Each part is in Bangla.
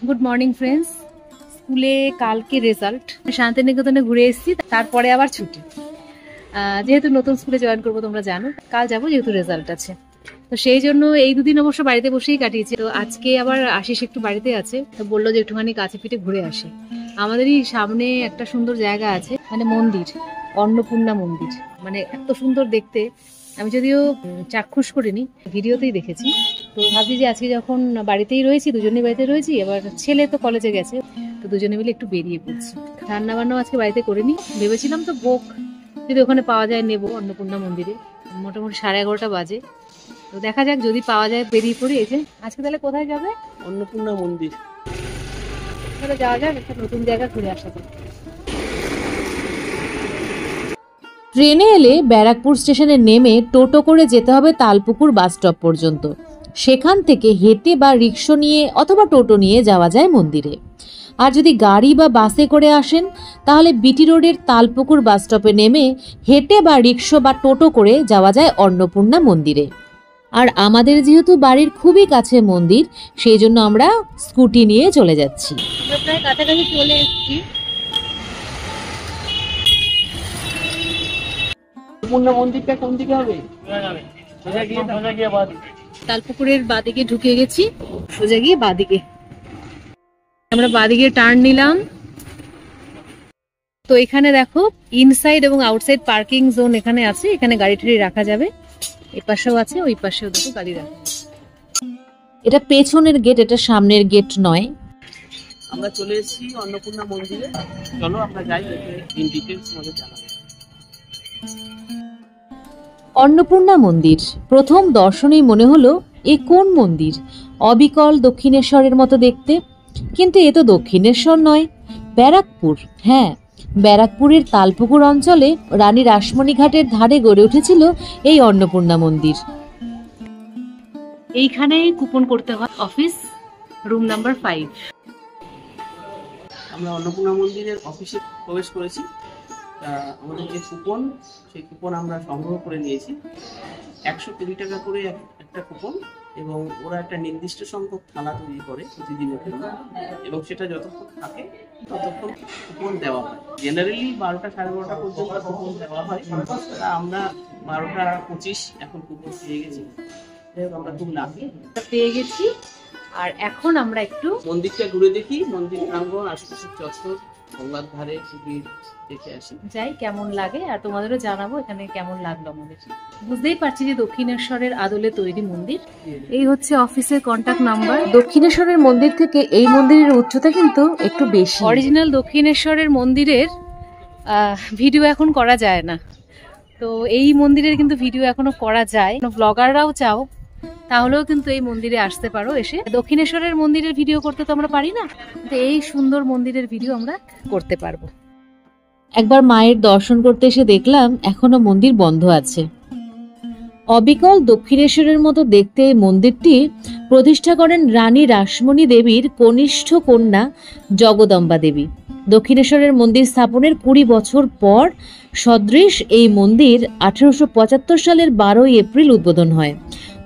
Good morning friends. স্কুলে কালকে রেজাল্ট, শান্তিনিকেতনে ঘুরে এসেছি, তারপরে আবার ছুটি। যেহেতু নতুন স্কুলে জয়েন করবো তোমরা জানো, কাল যাবো যেহেতু রেজাল্ট আছে, তো সেই জন্য এই দুদিন অবশ্য বাড়িতে বসেই কাটিয়েছি। তো আজকে আবার আশিস একটু বাড়িতে আছে, তো বললো যে একটুখানি কাছে পিঠে ঘুরে আসে। আমাদেরই সামনে একটা সুন্দর জায়গা আছে, মানে মন্দির, অন্নপূর্ণা মন্দির, মানে এত সুন্দর দেখতে। আমি যদিও চাক্ষুষ করিনি, ভিডিওতেই দেখেছি। তো ভাবছি যে আজকে যখন বাড়িতেই রয়েছি, দুজনেই বাড়িতে রয়েছি, এবার ছেলে তো কলেজে গেছে, তো দুজনে মিলে একটু বেরিয়ে পড়ছি। রান্না বান্নাও আজকে বাড়িতে করিনি, ভেবেছিলাম তো ভোগ যদি ওখানে পাওয়া যায় নেবো অন্নপূর্ণা মন্দিরে। মোটামুটি 11:30 বাজে, তো দেখা যাক যদি পাওয়া যায় বেরিয়ে পড়ি। এই যে আজকে তাহলে কোথায় যাবে? অন্নপূর্ণা মন্দির। তাহলে যাওয়া যাক, একটা নতুন জায়গা ঘুরে আসা যাক। ট্রেনে এলে ব্যারাকপুর স্টেশনে নেমে টোটো করে যেতে হবে তালপুকুর বাস স্টপ পর্যন্ত। সেখান থেকে হেঁটে বা রিক্সা নিয়ে অথবা টোটো নিয়ে যাওয়া যায় মন্দিরে। আর যদি গাড়ি বা বাসে করে আসেন তাহলে বিটি রোডের তালপুকুর বাস স্টপে নেমে হেঁটে বা রিক্সা বা টোটো করে যাওয়া যায় অন্নপূর্ণা মন্দিরে। আর আমাদের যেহেতু বাড়ির খুবই কাছে মন্দির, সেই জন্য আমরা স্কুটি নিয়ে চলে যাচ্ছি। আমরা প্রায় কাছাকাছি চলে এসেছি। অন্নপূর্ণা মন্দিরটা কোন দিকে হবে? তালপুকুরের বাদিকে ঢুকে গেছি, সোজা গিয়ে বাদিকে। আমরা বাদিকে টার্ন নিলাম। তো এখানে দেখো ইনসাইড এবং আউটসাইড পার্কিং জোন এখানে আছে, এখানে গাড়ি টাড়ি রাখা যাবে। এই পাশেও আছে, ওই পাশেও দেখো গাড়ি রাখা। এটা পেছনের গেট, এটা সামনের গেট নয়। আমরা চলে এসেছি অন্নপূর্ণা মন্দিরে। চলো আমরা যাই, ইন ডিটেইলস মধ্যে জানাবো। অন্নপূর্ণা মন্দির প্রথম দর্শনেই মনে হলো এ কোন মন্দির, অবিকল দক্ষিণেশ্বরের মতো দেখতে। কিন্তু এ তো দক্ষিণেশ্বর নয়, ব্যারাকপুর। হ্যাঁ, ব্যারাকপুরের তালপুকুর অঞ্চলে রানী রাসমণি ঘাটের ধারে গড়ে উঠেছিল এই অন্নপূর্ণা মন্দির। এইখানে কুপন করতে হয়, অফিস রুম নাম্বার 5। আমরা অন্নপূর্ণা মন্দিরের অফিসে প্রবেশ করেছি। আমাদের যে কুপন, সেই কুপন আমরা সংগ্রহ করে নিয়েছি। 120 টাকা করে একটা কুপন, এবং ওরা একটা নির্দিষ্ট সংখ্যক থালা তৈরি করে প্রতিদিনের জন্য, এবং সেটা যতক্ষণ থাকে ততক্ষণ কুপন দেওয়া হয়। জেনারেলি 12টা 12:30 পর্যন্ত কুপন দেওয়া হয়। আমরা 12:25 এখন কুপন পেয়ে গেছি। আমরা খুব লাকি পেয়ে গেছি। আর এখন আমরা একটু মন্দিরটা ঘুরে দেখি, মন্দির প্রাঙ্গণ, আশেপাশের চত্বর, গঙ্গার ধারে শিবির দেখে আসি, যাই কেমন লাগে, আর তোমাদেরও জানাবো এখানে কেমন লাগলো আমাদের। বুঝতেই পারছি যে দক্ষিণেশ্বরের আদলে তৈরি মন্দির। এই হচ্ছে অফিসের কন্টাক্ট নাম্বার। দক্ষিণেশ্বরের মন্দির থেকে এই মন্দিরের উচ্চতা কিন্তু একটু বেশি। অরিজিনাল দক্ষিণেশ্বরের মন্দিরের ভিডিও এখন করা যায় না, তো এই মন্দিরের কিন্তু ভিডিও এখনো করা যায়। ব্লগাররাও চাও তাহলেও কিন্তু এই মন্দিরে আসতে পারো, এসে দক্ষিণেশ্বরের মন্দিরের ভিডিও করতে তো আমরা পারি না, কিন্তু এই সুন্দর মন্দিরের ভিডিও আমরা করতে পারবো। একবার মায়ের দর্শন করতে এসে দেখলাম এখনো মন্দির বন্ধ আছে। অবিকল দক্ষিণেশ্বরের মতো দেখতে এই মন্দিরটি প্রতিষ্ঠা করেন রানী রাসমণি দেবীর কনিষ্ঠ কন্যা জগদম্বা দেবী। দক্ষিণেশ্বরের মন্দির স্থাপনের 20 বছর পর সদৃশ এই মন্দির 1875 সালের 12 এপ্রিল উদ্বোধন হয়।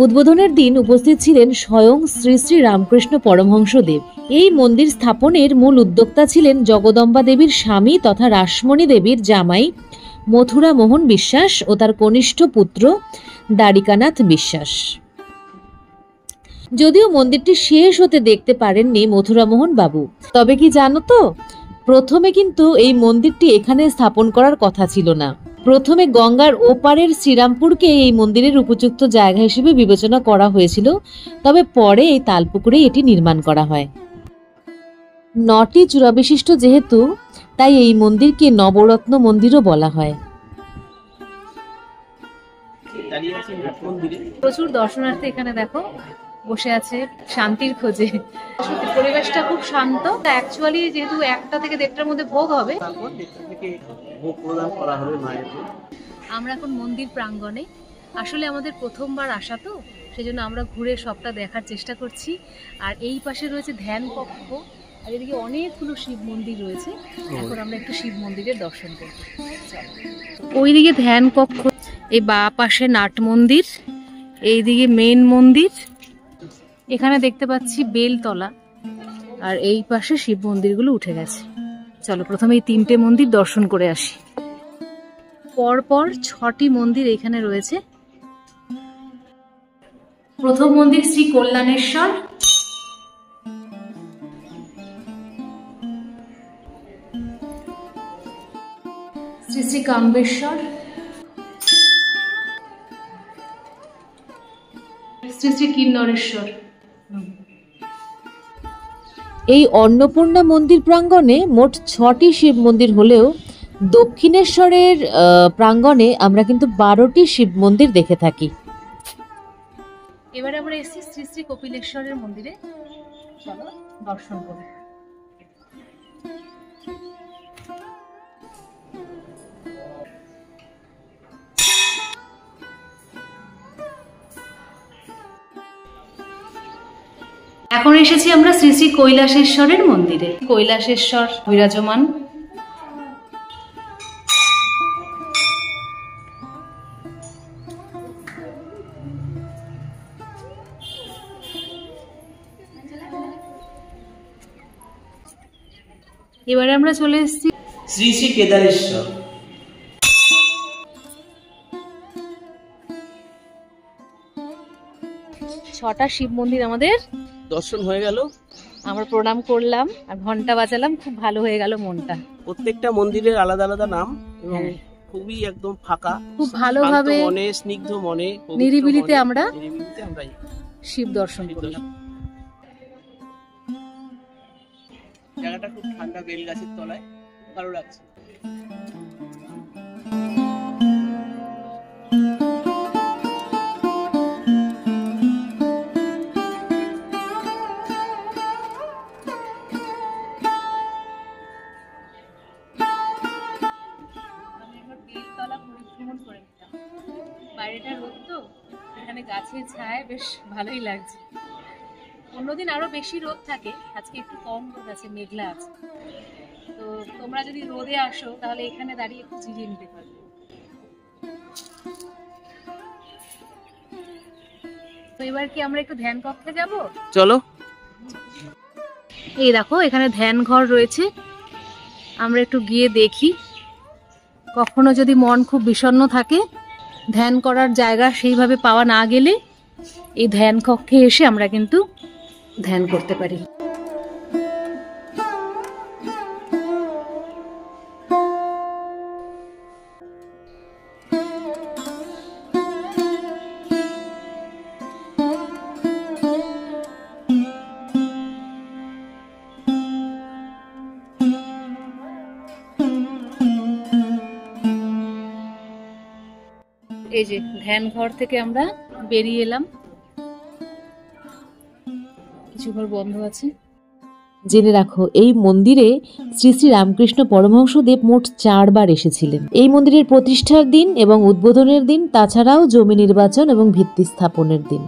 উদ্বোধনের দিন উপস্থিত ছিলেন স্বয়ং শ্রী শ্রী রামকৃষ্ণ পরমহংস দেব। এই মন্দির স্থাপনের মূল উদ্যোক্তা ছিলেন জগদম্বা দেবীর স্বামী তথা রাসমণি দেবীর জামাই মথুরা মোহন বিশ্বাস ও তার কনিষ্ঠ পুত্র দ্বারিকানাথ বিশ্বাস। যদিও মন্দিরটি শেষ হতে দেখতে পারেননি মথুরামোহন বাবু, তবে কি জানো তো, প্রথমে কিন্তু এই মন্দিরটি এখানে স্থাপন করার কথা ছিল না। প্রথমে গঙ্গার ওপারের শ্রীরামপুরকে এই মন্দিরের উপযুক্ত জায়গা হিসেবে বিবেচনা করা হয়েছিল, তবে পরে এই তালপুকুরে এটি নির্মাণ করা হয়। 9টি চূড়া বিশিষ্ট যেহেতু, তাই এই মন্দিরকে নবরত্ন মন্দিরও বলা হয়। প্রচুর দর্শনার্থী এখানে দেখো বসে আছে শান্তির খোঁজে। সত্যি পরিবেশটা খুব শান্ত। অ্যাকচুয়ালি যেহেতু 1টা থেকে 1:30টার মধ্যে ভোগ হবে, আমরা এখন মন্দির প্রাঙ্গণে। আসলে আমাদের প্রথমবার আসা, তো সেজন্য আমরা ঘুরে সবটা দেখার চেষ্টা করছি। আর এই পাশে রয়েছে ধ্যান কক্ষ, আর এদিকে অনেকগুলো শিব মন্দির রয়েছে। এখন আমরা একটু শিব মন্দিরের দর্শন করব। ওইদিকে ধ্যান কক্ষ, এই বা পাশে নাট মন্দির, এইদিকে মেন মন্দির। এখানে দেখতে পাচ্ছি বেলতলা, আর এই পাশে শিব মন্দিরগুলো উঠে গেছে। চলো প্রথমে এই 3টে মন্দির দর্শন করে আসি। পরপর 6টি মন্দির এখানে রয়েছে। প্রথম মন্দির শ্রী কল্যাণেশ্বর, শ্রী শ্রী কাম্বেশ্বর, শ্রী শ্রী কিন্নরেশ্বর। এই অন্নপূর্ণা মন্দির প্রাঙ্গণে মোট 6টি শিব মন্দির হলেও দক্ষিণেশ্বরের প্রাঙ্গণে আমরা কিন্তু 12টি শিব মন্দির দেখে থাকি। এবারে আমরা এসেছি শ্রী শ্রী কপিলেশ্বরের মন্দিরে, চলো দর্শন করি। এখন এসেছি আমরা শ্রী শ্রী কৈলাসেশ্বরের মন্দিরে। কৈলাসেশ্বর বিরাজমান। এবারে আমরা চলে এসেছি শ্রী শ্রী কেদারেশ্বর। ছটা শিব মন্দির আমাদের দর্শন হয়ে গেল। আমরা প্রণাম করলাম আর ঘন্টা বাজালাম, খুব ভালো হয়ে গেল মনটা। প্রত্যেকটা মন্দিরের আলাদা আলাদা নাম এবং খুবই একদম ফাঁকা, খুব ভালোভাবে মনে, স্নিগ্ধ মনে, নিরিবিলিতে আমরা আমরাই শিব দর্শন করলাম। জায়গাটা খুব ঠান্ডা, বেল গাছের তলায়, ভালো লাগছে। বাইরেটা রোদ তো, এখানে গাছের ছায়া বেশ ভালোই লাগছে। অন্যদিন আরো বেশি রোদ থাকে, আজকে একটু কম রোদ আছে, মেঘলা আছে। তো তোমরা যদি রোদে আসো তাহলে এখানে দাঁড়িয়ে একটু জিরিয়ে নিতে পারবে। তো এবার কি আমরা একটু ধ্যান কক্ষে যাব? চলো। এই দেখো এখানে ধ্যান ঘর রয়েছে, আমরা একটু গিয়ে দেখি। কখনো যদি মন খুব বিষণ্ণ থাকে, ধ্যান করার জায়গা সেইভাবে পাওয়া না গেলে এই ধ্যান কক্ষে এসে আমরা কিন্তু ধ্যান করতে পারি। এই যে ধ্যান ঘর থেকে আমরা বেরিয়ে এলাম, কিছু ঘর বন্ধ আছে। জেনে রাখো এই মন্দিরে শ্রী শ্রী রামকৃষ্ণ পরমহংসদেব মোট 4 বার এসেছিলেন। এই মন্দিরের প্রতিষ্ঠার দিন এবং উদ্বোধনের দিন, তাছাড়াও জমি নির্বাচন এবং ভিত্তি স্থাপনের দিন।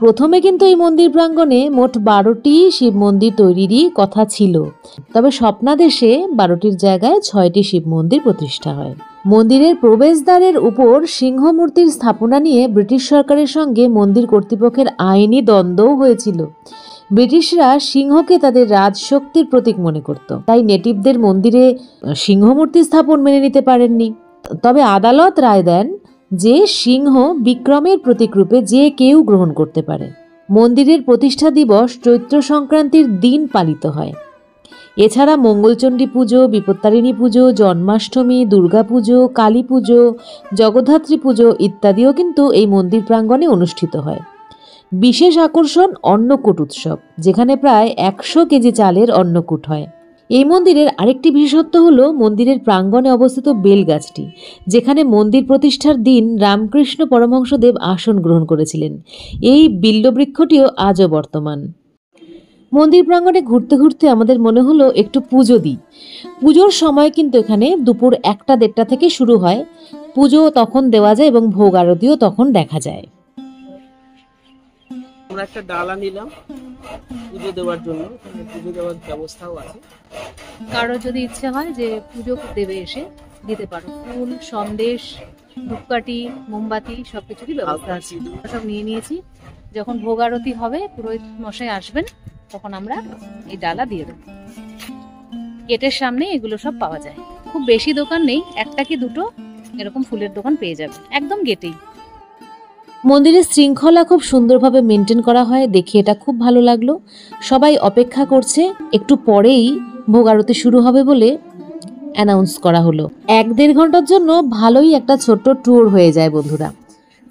প্রথমে কিন্তু এই মন্দির প্রাঙ্গণে মোট 12টি শিব মন্দির তৈরিরই কথা ছিল, তবে স্বপ্নাদেশে 12টির জায়গায় 6টি শিব মন্দির প্রতিষ্ঠা হয়। মন্দিরের প্রবেশদ্বারের উপর সিংহ মূর্তির স্থাপনা নিয়ে ব্রিটিশ সরকারের সঙ্গে মন্দির কর্তৃপক্ষের আইনি দ্বন্দ্বও হয়েছিল। ব্রিটিশরা সিংহকে তাদের রাজশক্তির প্রতীক মনে করত, তাই নেটিভদের মন্দিরে সিংহ মূর্তি স্থাপন মেনে নিতে পারেননি। তবে আদালত রায় দেন যে সিংহ বিক্রমের প্রতীক রূপে যে কেউ গ্রহণ করতে পারে। মন্দিরের প্রতিষ্ঠা দিবস চৈত্র সংক্রান্তির দিন পালিত হয়। এছাড়া মঙ্গলচণ্ডী পুজো, বিপত্তারিণী পুজো, জন্মাষ্টমী, দুর্গা পুজো, কালী পুজো, জগদ্ধাত্রী পুজো ইত্যাদিও কিন্তু এই মন্দির প্রাঙ্গণে অনুষ্ঠিত হয়। বিশেষ আকর্ষণ অন্নকূট উৎসব, যেখানে প্রায় 100 কেজি চালের অন্নকূট হয়। এই মন্দিরের আরেকটি বিশেষত্ব হলো মন্দিরের প্রাঙ্গণে অবস্থিত বেলগাছটি, যেখানে মন্দির প্রতিষ্ঠার দিন রামকৃষ্ণ পরমহংসদেব আসন গ্রহণ করেছিলেন। এই বিল্ববৃক্ষটিও আজও বর্তমান। মন্দির প্রাঙ্গণে ঘুরতে ঘুরতে আমাদের মনে হলো একটু পুজো দিই। পুজোর সময় কিন্তু এখানে দুপুর 1টা-1:30 থেকে শুরু হয়। পুজো তখন দেওয়া যায় এবং ভোগ আরতিও তখন দেখা যায়। আমরা একটা ডালা নিলাম পুজো দেওয়ার জন্য, পুজো দেওয়ার ব্যবস্থাও আছে। কারো যদি ইচ্ছে হয় যে পুজো দেবে এসে দিতে পারো, ফুল, সন্দেশ, ধূপকাঠি, মোমবাতি সবকিছুরই ব্যবস্থা আছে। সব নিয়ে নিয়েছি, যখন ভোগ আরতি হবে পুরোহিত মশাই আসবেন তখন আমরা এই ডালা দিয়ে দেবো। গেটের সামনে এগুলো সব পাওয়া যায়, খুব বেশি দোকান নেই, একটা কি দুটো এরকম ফুলের দোকান পেয়ে যাবে একদম গেটেই। মন্দিরের শৃঙ্খলা খুব সুন্দরভাবে মেনটেন করা হয়, দেখে এটা খুব ভালো লাগলো। সবাই অপেক্ষা করছে, একটু পরেই ভোগ আরতি শুরু হবে বলে অ্যানাউন্স করা হলো। 1-1.5 ঘন্টার জন্য ভালোই একটা ছোট্ট ট্যুর হয়ে যায় বন্ধুরা।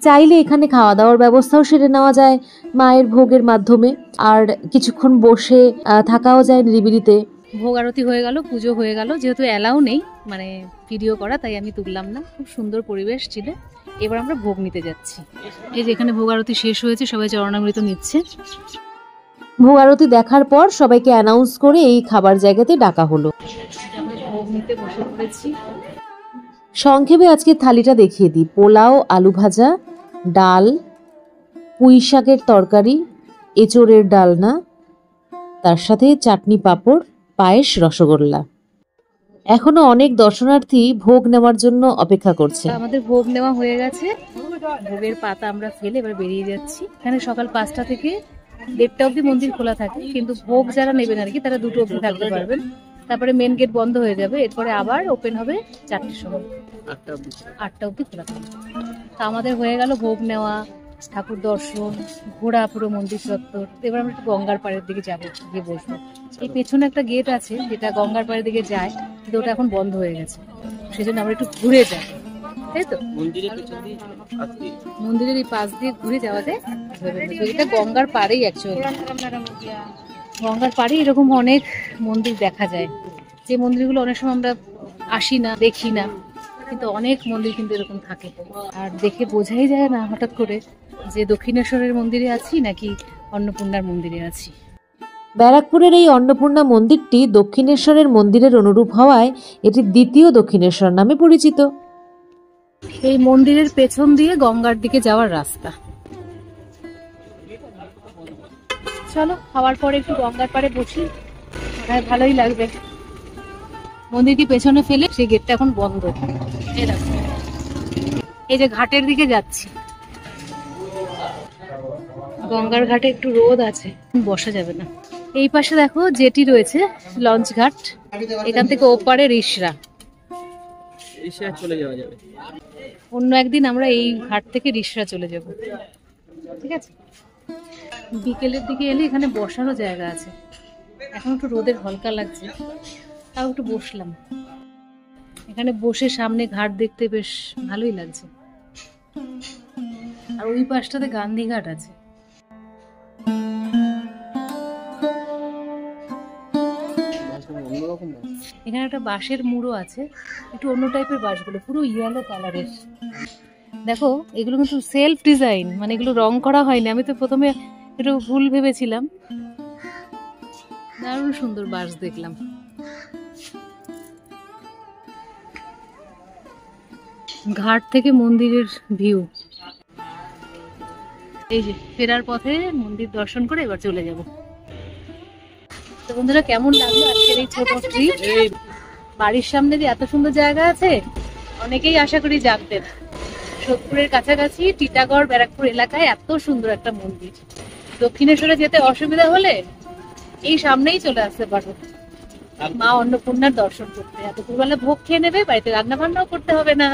চাইলে এখানে খাওয়া দাওয়ার ব্যবস্থাও সেরে নেওয়া যায় মায়ের ভোগের মাধ্যমে, আর কিছুক্ষণ বসে থাকাও যায় নিরিবিলিতে। ভোগ আরতি হয়ে গেল, পুজো হয়ে গেল, যেহেতু অ্যালাউ নেই মানে ভিডিও করা, তাই আমি তুললাম না। খুব সুন্দর পরিবেশ ছিল। এবার আমরা ভোগ নিতে যাচ্ছি। এই যে এখানে ভোগ আরতি শেষ হয়েছে, সবাই চরণামৃত নিচ্ছে। ভোগ আরতি দেখার পর সবাইকে অ্যানাউন্স করে এই খাবার জায়গাতে ডাকা হলো। ভোগ নিতে বসে পড়েছি। সংক্ষেপে আজকে থালিটা দেখিয়ে দিই। পোলাও, আলু ভাজা, ডাল, পুঁই শাকের তরকারি, এঁচোড়ের ডালনা, তার সাথে চাটনি, পাঁপড়, পায়েস, রসগোল্লা। এখনো অনেক দর্শনার্থী ভোগ নেওয়ার জন্য অপেক্ষা করছে। আমাদের ভোগ নেওয়া হয়ে গেছে, ভোগের পাতা আমরা ফেলে এবার বেরিয়ে যাচ্ছি। এখানে সকাল 5টা থেকে 1:30টা অবধি মন্দির খোলা থাকে, কিন্তু ভোগ যারা নেবেন আর কি তারা 2টো অবধি থাকতে পারবেন। তারপরে মেন গেট বন্ধ হয়ে যাবে, এরপরে আবার ওপেন হবে 4টের সময়, 8টা অবধি খোলা থাকবে। তা আমাদের হয়ে গেল ভোগ নেওয়া, ঠাকুর দর্শন, ঘোরা পুরো মন্দির চত্বর। এবার আমরা একটু গঙ্গার পাড়ের দিকে যাবো, গিয়ে বসবো। এই পেছনে একটা গেট আছে যেটা গঙ্গার পাড়ের দিকে যায়, কিন্তু ওটা এখন বন্ধ হয়ে গেছে, সেজন্য আমরা একটু ঘুরে যাই, তাই তো? মন্দিরের এই পাশ দিয়ে ঘুরে যাওয়া যায়। এটা গঙ্গার পাড়েই অ্যাকচুয়ালি, গঙ্গার পাড়ে এরকম অনেক মন্দির দেখা যায়, যে মন্দিরগুলো অনেক সময় আমরা আসি না, দেখি না, কিন্তু অনেক মন্দির কিন্তু এরকম থাকে। আর দেখে বোঝাই যায় না হঠাৎ করে যে দক্ষিণেশ্বরের মন্দিরে আছি নাকি অন্নপূর্ণার মন্দিরে আছি। ব্যারাকপুরের এই অন্নপূর্ণা মন্দিরটি দক্ষিণেশ্বরের মন্দিরের অনুরূপ হওয়ায় এটি দ্বিতীয় দক্ষিণেশ্বর নামে পরিচিত। এই মন্দিরের পেছন দিয়ে গঙ্গার দিকে যাওয়ার রাস্তা। চলো খাওয়ার পরে একটু গঙ্গার পাড়ে বসি, ভালোই লাগবে। মন্দিরটি পেছনে ফেলে সেই গেটটা এখন বন্ধ। এই যে ঘাটের দিকে যাচ্ছি, গঙ্গার ঘাটে একটু রোদ আছে, বসা যাবে না। এই পাশে দেখো জেটি রয়েছে, লঞ্চ ঘাট, এখান থেকে ওপারে রিসরা চলে যাওয়া যাবে। অন্য একদিন আমরা এই ঘাট থেকে রিসরা চলে যাব, ঠিক আছে? বিকেলের দিকে এলে এখানে বসারও জায়গা আছে। এখন একটু রোদের হালকা লাগছে, তাও একটু বসলাম এখানে। বসে সামনে ঘাট দেখতে বেশ ভালোই লাগছে। আর ওই পাশটাতে গান্ধী ঘাট আছে। এখানে একটা বাঁশের মুড়ো আছে, একটু অন্য টাইপের বাঁশগুলো, পুরো ইয়েলো কালারের। দেখো এগুলো কিন্তু সেলফ ডিজাইন, মানে এগুলো রং করা হয়নি। আমি তো প্রথমে একটু ভুল ভেবেছিলাম। দারুণ সুন্দর বাঁশ দেখলাম। ঘাট থেকে মন্দিরের ভিউ। এই যে ফেরার পথে মন্দির দর্শন করে এবার চলে যাব। তো বন্ধুরা, কেমন লাগলো আজকের এই ছোট ট্রিপ? বাড়ির সামনে যে এত সুন্দর জায়গা আছে অনেকেই আশা করি জানতেন। সোদপুরের কাছাকাছি টিটাগড় ব্যারাকপুর এলাকায় এত সুন্দর একটা মন্দির। দক্ষিণেশ্বরে যেতে অসুবিধা হলে এই সামনেই চলে আসতে পারো মা অন্নপূর্ণার দর্শন করতে। এত দুপুরবেলা ভোগ খেয়ে নেবে, বাড়িতে রান্না বান্নাও করতে হবে না।